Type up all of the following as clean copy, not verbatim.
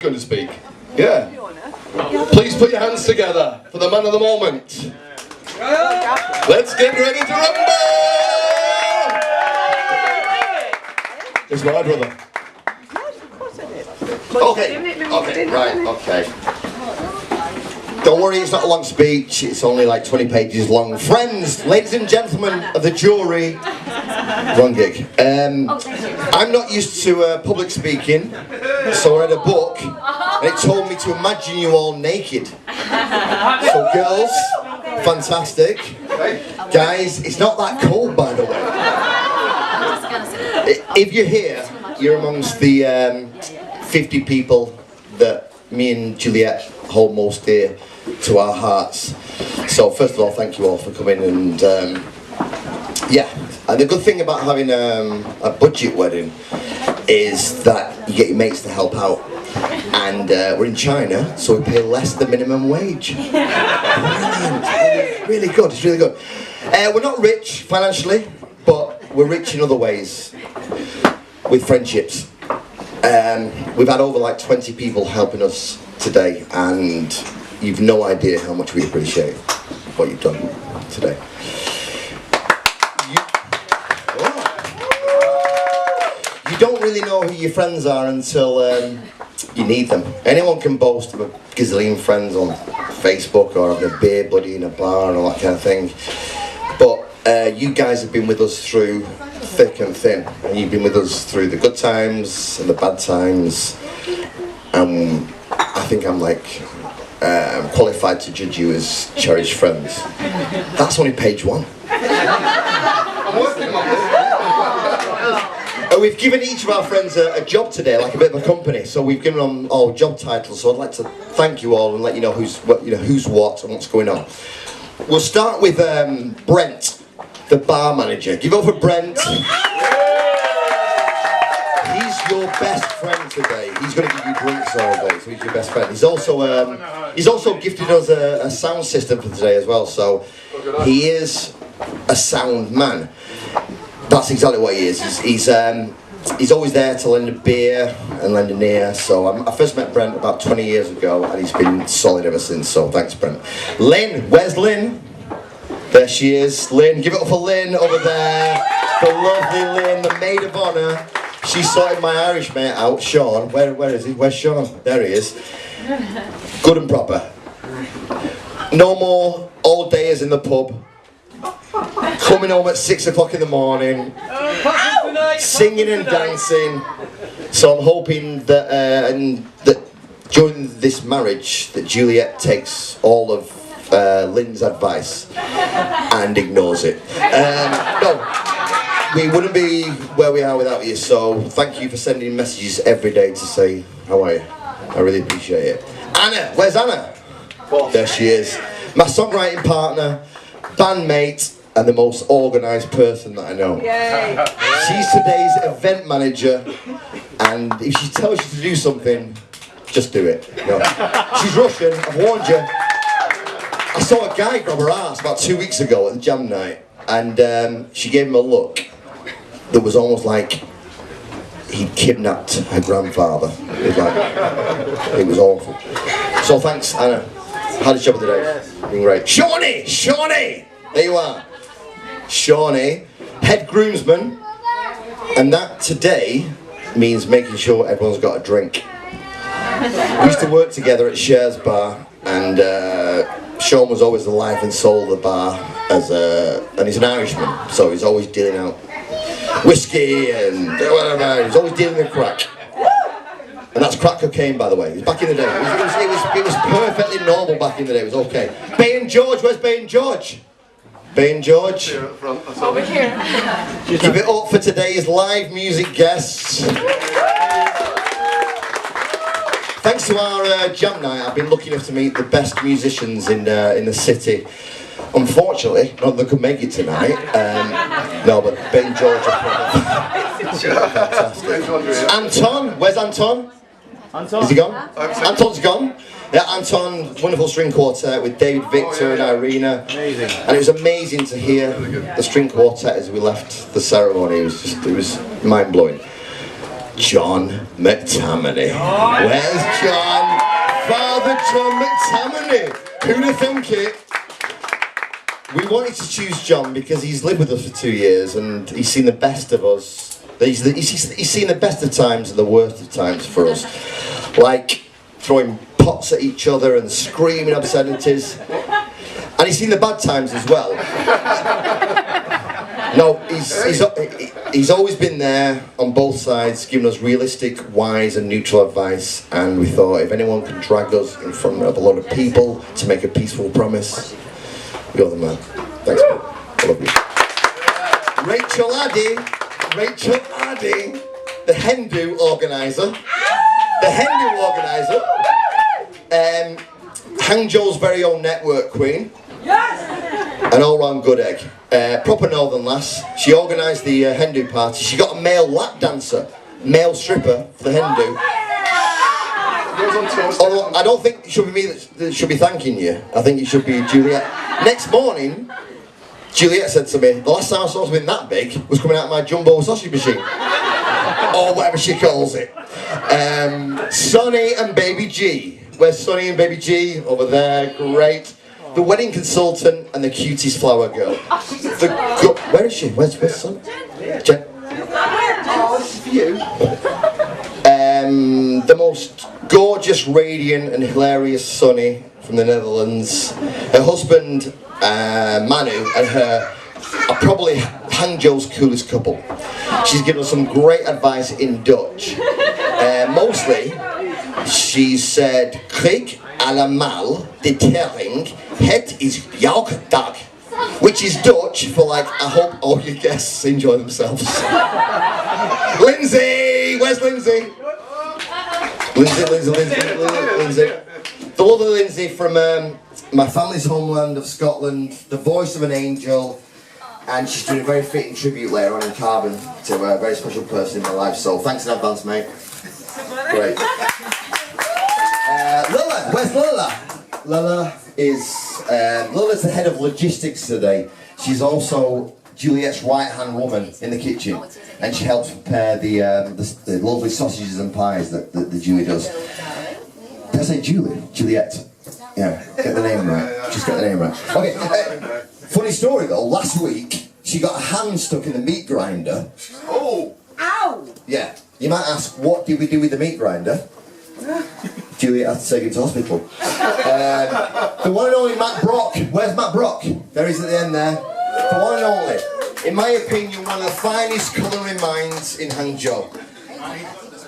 going to speak. Yeah. Please put your hands together for the man of the moment. Let's get ready to rumble! It's my brother. Okay, right, okay. Don't worry, it's not a long speech, it's only like 20 pages long. Friends, ladies and gentlemen of the jury, wrong gig. I'm not used to public speaking, so I read a book, and it told me to imagine you all naked. So girls, fantastic. Guys, it's not that cold, by the way. If you're here, you're amongst the 50 people that me and Juliet hold most dear to our hearts. So first of all, thank you all for coming, and yeah, and the good thing about having a budget wedding is that you get your mates to help out, and we're in China, so we pay less than minimum wage. Brilliant, really good, it's really good. We're not rich financially, but we're rich in other ways, with friendships. We've had over like 20 people helping us today, and you've no idea how much we appreciate what you've done today. You don't really know who your friends are until you need them. Anyone can boast of a gazillion friends on Facebook or having a beer buddy in a bar and all that kind of thing, but you guys have been with us through thick and thin, and you've been with us through the good times and the bad times, and I think I'm like qualified to judge you as cherished friends. That's only page 1. I'm working on this. We've given each of our friends a job today, like a bit of a company, so we've given them all job titles, so I'd like to thank you all and let you know who's what and what's going on. We'll start with Brent, the bar manager. Give it up for Brent. He's your best friend today. He's going to give you drinks all day, so he's your best friend. He's also gifted us a sound system for today as well, so he is a sound man. That's exactly what he is. He's always there to lend a beer and lend an ear. So I first met Brent about 20 years ago, and he's been solid ever since, so thanks, Brent. Lynn, where's Lynn? There she is. Lynn, give it up for Lynn over there. The lovely Lynn, the maid of honour. She sorted my Irish mate out, Sean. Where is he? Where's Sean? There he is. Good and proper. No more all dayers in the pub. Coming home at 6 o'clock in the morning. Singing and dancing. So I'm hoping that, that during this marriage, that Juliet takes all of Lynn's advice and ignores it. No, we wouldn't be where we are without you, so thank you for sending messages every day to say how are you. I really appreciate it. Anna, where's Anna? There she is. My songwriting partner, bandmate, and the most organised person that I know. Yay. She's today's event manager, and if she tells you to do something, just do it. No. She's Russian, I've warned you. I saw a guy grab her ass about 2 weeks ago at the jam night, and she gave him a look that was almost like he'd kidnapped her grandfather. It was awful. So thanks, Anna. Had a job of the day. Been great. Shawnee! There you are. Shawnee, head groomsman, and that today means making sure everyone's got a drink. We used to work together at Share's Bar, and Sean was always the life and soul of the bar, and he's an Irishman, so he's always dealing out whiskey and whatever, he's always dealing with crack. And that's crack cocaine, by the way. It was back in the day. It was perfectly normal back in the day, it was okay. Bay and George, where's Bay and George? Bay and George. Over here. Give it up for today's live music guests. Thanks to our jam night, I've been lucky enough to meet the best musicians in the city. Unfortunately, none of them could make it tonight. No, but Bay and George are fantastic. Anton, where's Anton? Is he gone? Anton's gone. Yeah, Anton, wonderful string quartet with David, Victor and Irina. Amazing. And it was amazing to hear the string quartet as we left the ceremony. It was mind-blowing. John McTammany. Where's John? Father John McTammany. Who'd have think it? We wanted to choose John because he's lived with us for 2 years and he's seen the best of us. He's seen the best of times and the worst of times for us. Like throwing pots at each other and screaming obscenities. And he's seen the bad times as well. No, he's always been there on both sides, giving us realistic, wise and neutral advice. And we thought if anyone can drag us in front of a lot of people to make a peaceful promise, you're the man. Thanks, man. I love you. Rachel Addy, the Hindu organiser. Hangzhou's very own network queen. An all-round good egg. Proper northern lass. She organised the Hindu party. She got a male lap dancer, male stripper for the Hindu. Although I don't think it should be me that should be thanking you. I think it should be Juliet. Next morning, Juliet said to me, the last time I saw something that big was coming out of my jumbo sausage machine. Or whatever she calls it. Sonny and Baby G. Where's Sonny and Baby G? Over there, great. The wedding consultant and the cutest flower girl. Where is she? Where's Sonny? Jen? Oh, this is for you. The most gorgeous, radiant and hilarious Sonny from the Netherlands. Her husband, Manu, and her are probably Hangzhou's coolest couple. She's given us some great advice in Dutch. Mostly, she said, Krik allemaal de tering, het is jouw dag. Which is Dutch for like, I hope all your guests enjoy themselves. Lindsay! Where's Lindsay? Lindsay. The lovely Lindsay from my family's homeland of Scotland, the voice of an angel, and she's doing a very fitting tribute later on in Carbon to a very special person in my life, so thanks in advance, mate. Great. Lila, where's Lila? Lila's the head of logistics today. She's also Juliet's right-hand woman in the kitchen, and she helps prepare the lovely sausages and pies that Julie does. Did I say Julie? Juliet. Yeah, get the name right. Just get the name right. Okay, funny story though, last week she got her hand stuck in the meat grinder. Oh! Ow! Yeah. You might ask, what did we do with the meat grinder? Juliet had to take him to hospital. The one and only Matt Brock. Where's Matt Brock? There he is at the end there. The one and only. In my opinion, one of the finest colouring minds in Hangzhou.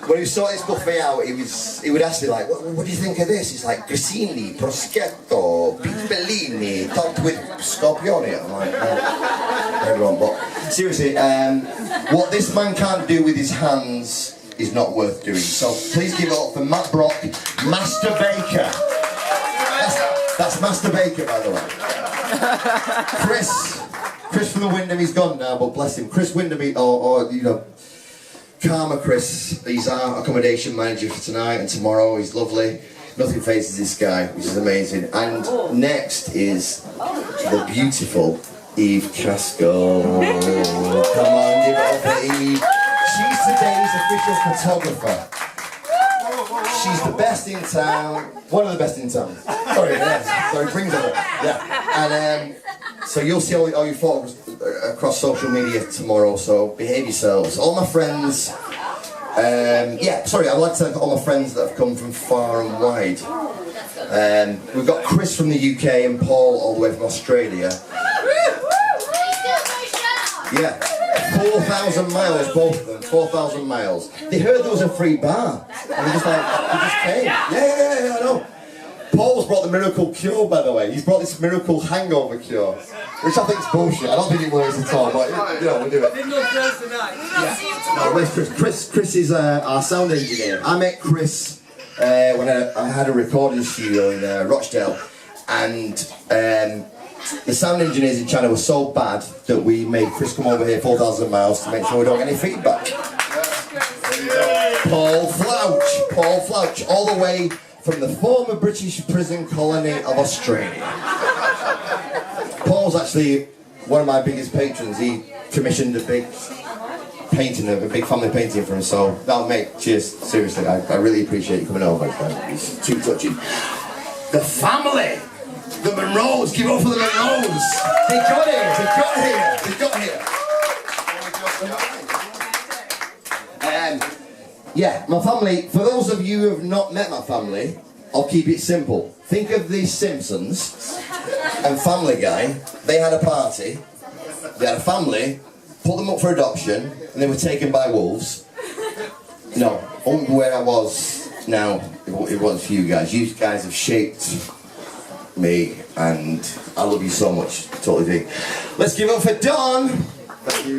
When he saw this buffet out, he would ask me like, what do you think of this? It's like grissini, prosciutto, bellini, topped with scorpione. I'm like, everyone. But seriously, what this man can't do with his hands is not worth doing. So please give it up for Matt Brock, Master Baker. That's Master Baker, by the way. Chris from the Wyndham, he's gone now, but bless him. Chris Wyndham, or you know, Karma Chris, he's our accommodation manager for tonight and tomorrow. He's lovely. Nothing faces this guy, which is amazing. And next is the beautiful Eve Casco. Come on, give it up for Eve. She's today's official photographer. She's the best in town. One of the best in town. Sorry, yeah. Sorry, brings her. Yeah. And so you'll see all your photos across social media tomorrow. So behave yourselves. All my friends. I'd like to thank all my friends that have come from far and wide. We've got Chris from the UK and Paul all the way from Australia. Yeah. 4,000 miles, both of them, 4,000 miles. They heard there was a free bar, and they just came. Yeah, I know. Paul's brought the miracle cure, by the way. He's brought this miracle hangover cure, which I think is bullshit. I don't think it works at all, but you know, we'll do it. No, where's Chris? Chris is our sound engineer. I met Chris when I had a recording studio in Rochdale, and the sound engineers in China were so bad that we made Chris come over here 4,000 miles to make sure we don't get any feedback. Paul Flouch, all the way from the former British prison colony of Australia. Paul's actually one of my biggest patrons. He commissioned a big painting, a big family painting for him. So, no, mate, cheers. Seriously, I really appreciate you coming over. It's too touching. The family, the Munros. Give it up for the Munros. They got here. They got here. Yeah, my family. For those of you who have not met my family, I'll keep it simple. Think of the Simpsons and Family Guy. They had a party. They had a family. Put them up for adoption, and they were taken by wolves. No, where I was now, it was for you guys. You guys have shaped me, and I love you so much. Totally do. Let's give it up for Don. Thank you.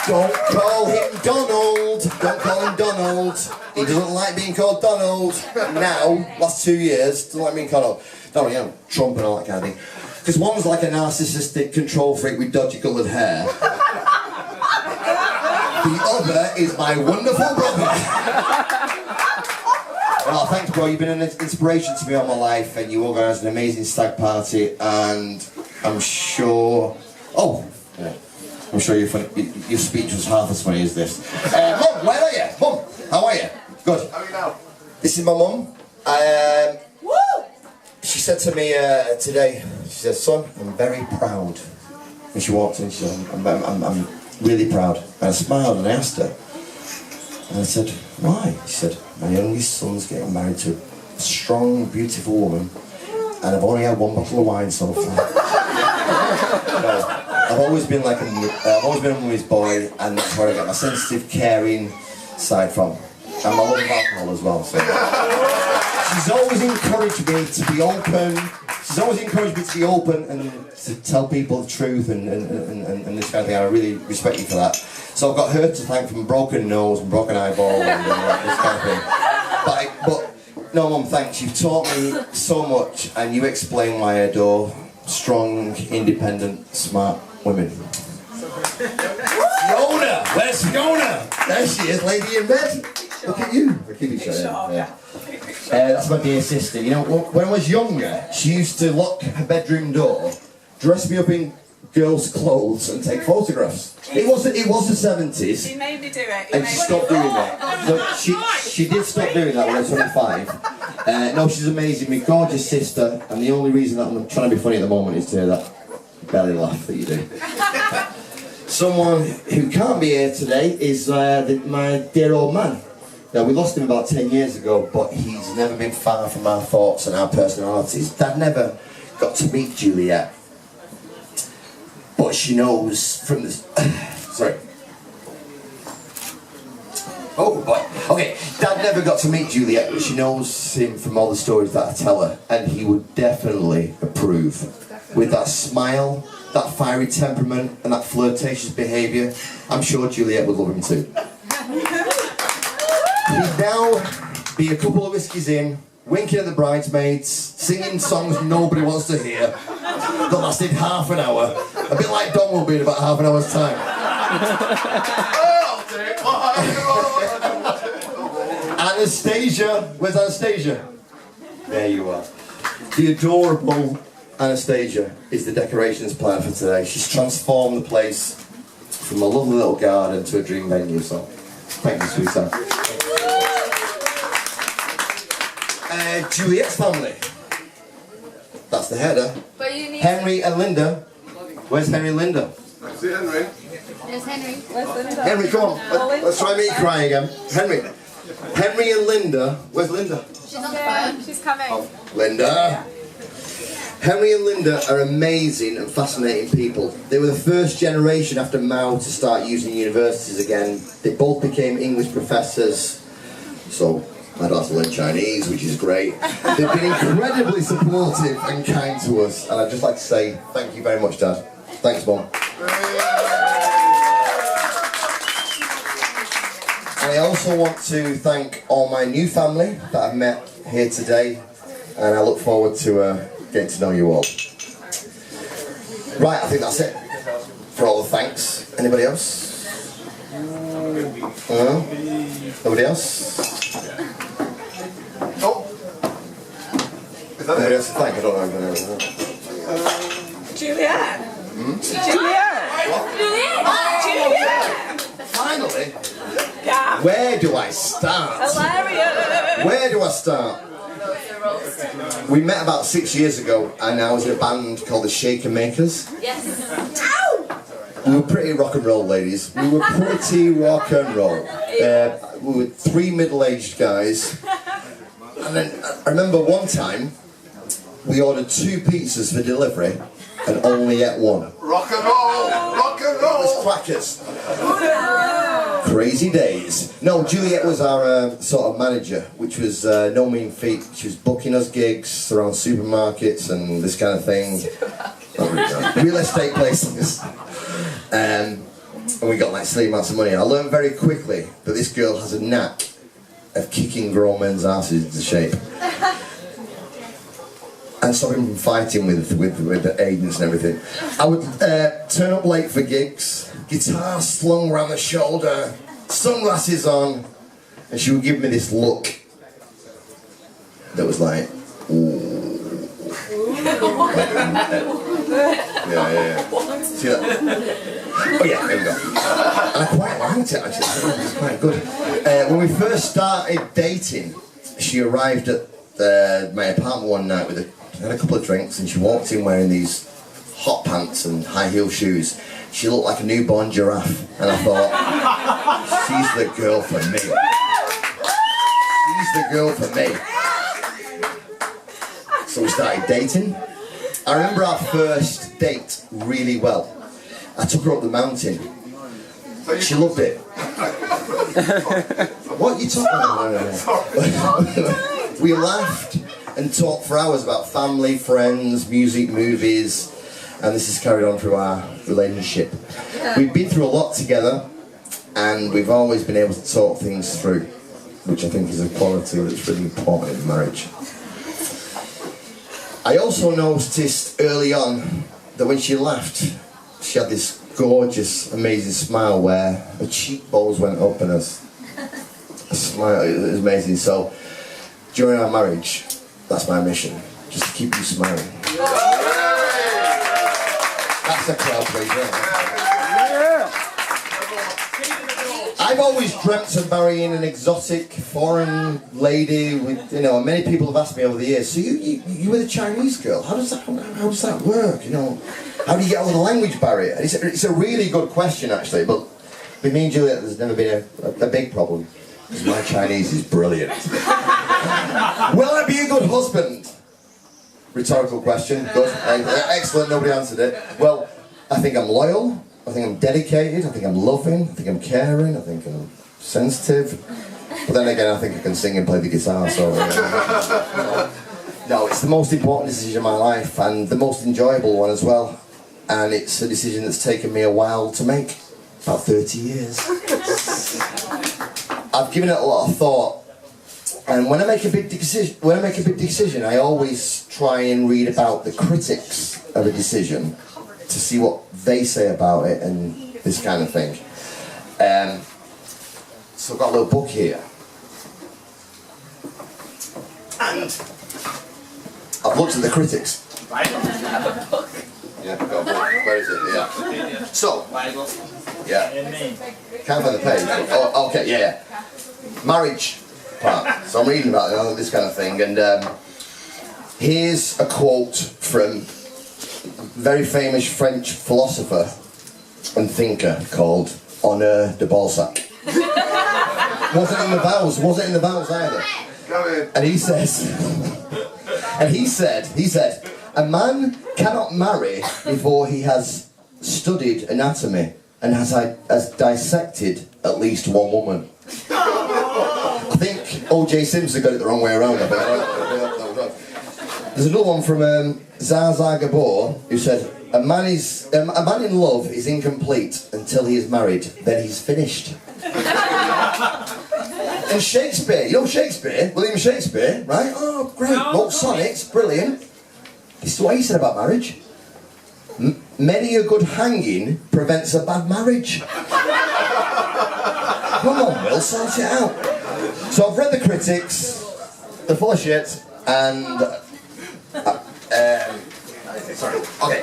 Don't call him Donald. Don't call him Donald. He doesn't like being called Donald. Now, last 2 years, doesn't like being called Donald. You know, Trump and all that kind of thing. Because one's like a narcissistic control freak with dodgy coloured hair. The other is my wonderful brother. Well, thanks, bro. You've been an inspiration to me all my life, and you organised an amazing stag party, and I'm sure. Oh, yeah. I'm sure your speech was half as funny as this. Mum, where are you? Mum, how are you? Good. How are you now? This is my mum. She said to me today, she said, son, I'm very proud. When she walked in, she said, I'm really proud. And I smiled and I asked her. And I said, why? She said, my youngest son's getting married to a strong, beautiful woman, and I've only had one bottle of wine so far. I've always been a mummy's boy, and that's where I get my sensitive, caring side from. And my love of alcohol as well. So. She's always encouraged me to be open. She's always encouraged me to be open and to tell people the truth and this kind of thing. I really respect you for that. So I've got her to thank for my broken nose and broken eyeball and this kind of thing. But no, Mum, thanks. You've taught me so much, and you explain why I adore strong, independent, smart women. Fiona! Where's Fiona? There she is, lady in bed. Look at you. Look at each other. Yeah. That's my dear sister. You know, when I was younger, she used to lock her bedroom door, dress me up in girls' clothes, and take photographs. It was the 70s. She made me do it. And she stopped doing that. But she did stop doing that when I was 25. No, she's amazing. My gorgeous sister. And the only reason that I'm trying to be funny at the moment is to hear that belly laugh that you do. Someone who can't be here today is my dear old man. Now, we lost him about 10 years ago, but he's never been far from our thoughts and our personalities. Dad never got to meet Juliet, but she knows from the... sorry. Oh, boy. Okay, Dad never got to meet Juliet, but she knows him from all the stories that I tell her, and he would definitely approve. With that smile, that fiery temperament, and that flirtatious behaviour, I'm sure Juliet would love him too. He'd now be a couple of whiskies in, winking at the bridesmaids, singing songs nobody wants to hear, that lasted half an hour, a bit like Don will be in about half an hour's time. Anastasia, where's Anastasia? There you are. The adorable Anastasia is the decorations planner for today. She's transformed the place from a lovely little garden to a dream venue, so thank you, sweetheart. Juliet's family. That's the header. Henry and Linda. Where's Henry and Linda? I see Henry. There's Henry. Where's Linda? Henry, come on. Let's try and make you cry again. Henry. Henry and Linda. Where's Linda? She's on the phone. She's coming. Oh, Linda. Henry and Linda are amazing and fascinating people. They were the first generation after Mao to start using universities again. They both became English professors. So my dad's learned Chinese, which is great. They've been incredibly supportive and kind to us, and I'd just like to say thank you very much, Dad. Thanks, Mum. I also want to thank all my new family that I've met here today, and I look forward to getting to know you all. Right, I think that's it for all the thanks. Anybody else? Nobody else? Oh! Is that Nobody it? else to thank? I don't know. Juliet. Hmm? Juliet. What? Juliet. Finally, where do I start? Hilarious. Where do I start? We met about 6 years ago, and I was in a band called the Shaker Makers. Yes. We were pretty rock and roll, ladies. We were pretty rock and roll. We were 3 middle-aged guys. And then I remember one time, we ordered 2 pizzas for delivery and only ate 1. Rock and roll! Rock and It was roll! crackers. Crazy days. No, Juliet was our sort of manager, which was no mean feat. She was booking us gigs around supermarkets and this kind of thing. Real estate places. And we got like silly amounts of money. I learned very quickly that this girl has a knack of kicking grown men's asses into shape. And stopping from fighting with the agents and everything. I would turn up late for gigs, guitar slung around the shoulder, sunglasses on, and she would give me this look that was like, ooh. Yeah. See that? Oh yeah, there we go. And I quite liked it actually, it was quite good. When we first started dating, she arrived at my apartment one night with had a couple of drinks, and she walked in wearing these hot pants and high heel shoes. She looked like a newborn giraffe, and I thought, she's the girl for me. She's the girl for me. So we started dating. I remember our first date really well. I took her up the mountain. She loved it. What are you talking about? We laughed and talked for hours about family, friends, music, movies, and this has carried on through our relationship. We've been through a lot together, and we've always been able to talk things through, which I think is a quality that's really important in marriage. I also noticed early on that when she laughed, she had this gorgeous, amazing smile where her cheekbones went up and her smile, it was amazing. So during our marriage, that's my mission, just to keep you smiling. That's a crowd pleaser. I've always dreamt of marrying an exotic foreign lady with, you know, many people have asked me over the years, so you were the Chinese girl, how does that work, you know? How do you get over the language barrier? It's a really good question actually, but with me and Juliet there's never been a big problem, because my Chinese is brilliant. Will I be a good husband? Rhetorical question, good, excellent, nobody answered it. Well, I think I'm loyal, I think I'm dedicated, I think I'm loving, I think I'm caring, I think I'm sensitive. But then again, I think I can sing and play the guitar, so... No, it's the most important decision of my life, and the most enjoyable one as well. And it's a decision that's taken me a while to make, about 30 years. I've given it a lot of thought, and when I make a big decision, I always try and read about the critics of a decision to see what they say about it and this kind of thing. So I've got a little book here, and I've looked at the critics. Yeah, got a book. Where is it? Yeah. So, yeah. Can't find the page. Oh, okay, yeah. Marriage part. So I'm reading about this kind of thing, and here's a quote from a very famous French philosopher and thinker called Honoré de Balzac. Wasn't in the vows either. And he said, a man cannot marry before he has studied anatomy and has dissected at least one woman. I think O.J. Simpson got it the wrong way around. There's another one from Zaza Gabor who said, a man in love is incomplete until he is married, then he's finished. And Shakespeare, you know Shakespeare, William Shakespeare, right? Oh, great, wrote sonnets, brilliant. This is what he said about marriage. Many a good hanging prevents a bad marriage. Come on, Will, sort it out. So I've read the critics, they're full of shit, and sorry. Okay.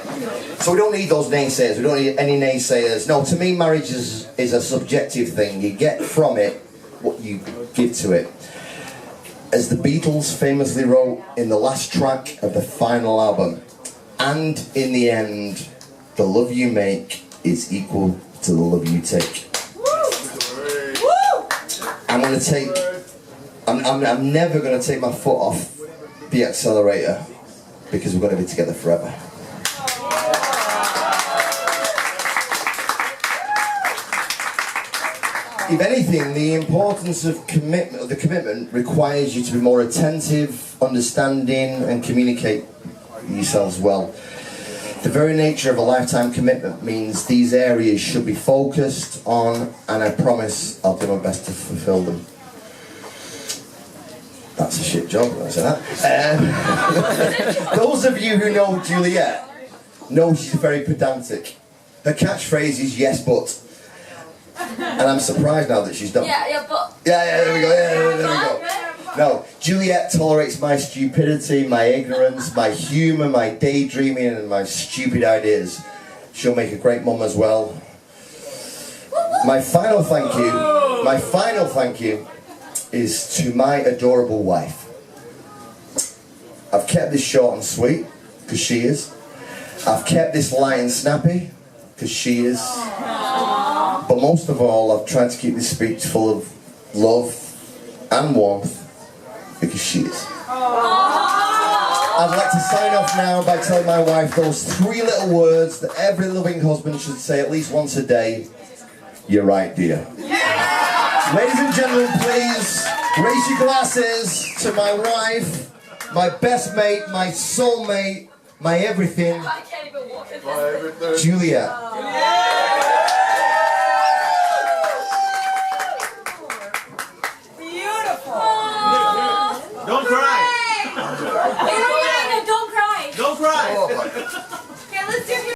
So we don't need those naysayers. We don't need any naysayers. No, to me, marriage is a subjective thing. You get from it what you give to it. As the Beatles famously wrote in the last track of the final album, and in the end, the love you make is equal to the love you take. I'm gonna take. I'm never gonna take my foot off the accelerator because we're gonna be together forever. If anything, the importance of the commitment requires you to be more attentive, understanding, and communicate yourselves well. The very nature of a lifetime commitment means these areas should be focused on, and I promise I'll do my best to fulfill them. That's a shit job, when I say that. Those of you who know Juliet know she's very pedantic. Her catchphrase is yes, but. And I'm surprised now that she's done. Yeah, but. Yeah, there we go, there we go. No, Juliet tolerates my stupidity, my ignorance, my humour, my daydreaming, and my stupid ideas. She'll make a great mum as well. My final thank you is to my adorable wife. I've kept this short and sweet, because she is. I've kept this light and snappy, because she is. But most of all, I've tried to keep this speech full of love and warmth, because she is. I'd like to sign off now by telling my wife those 3 little words that every loving husband should say at least once a day. You're right, dear. Ladies and gentlemen, please raise your glasses to my wife, my best mate, my soulmate, my everything, Juliet. Don't cry! Don't cry! Don't cry! Oh my.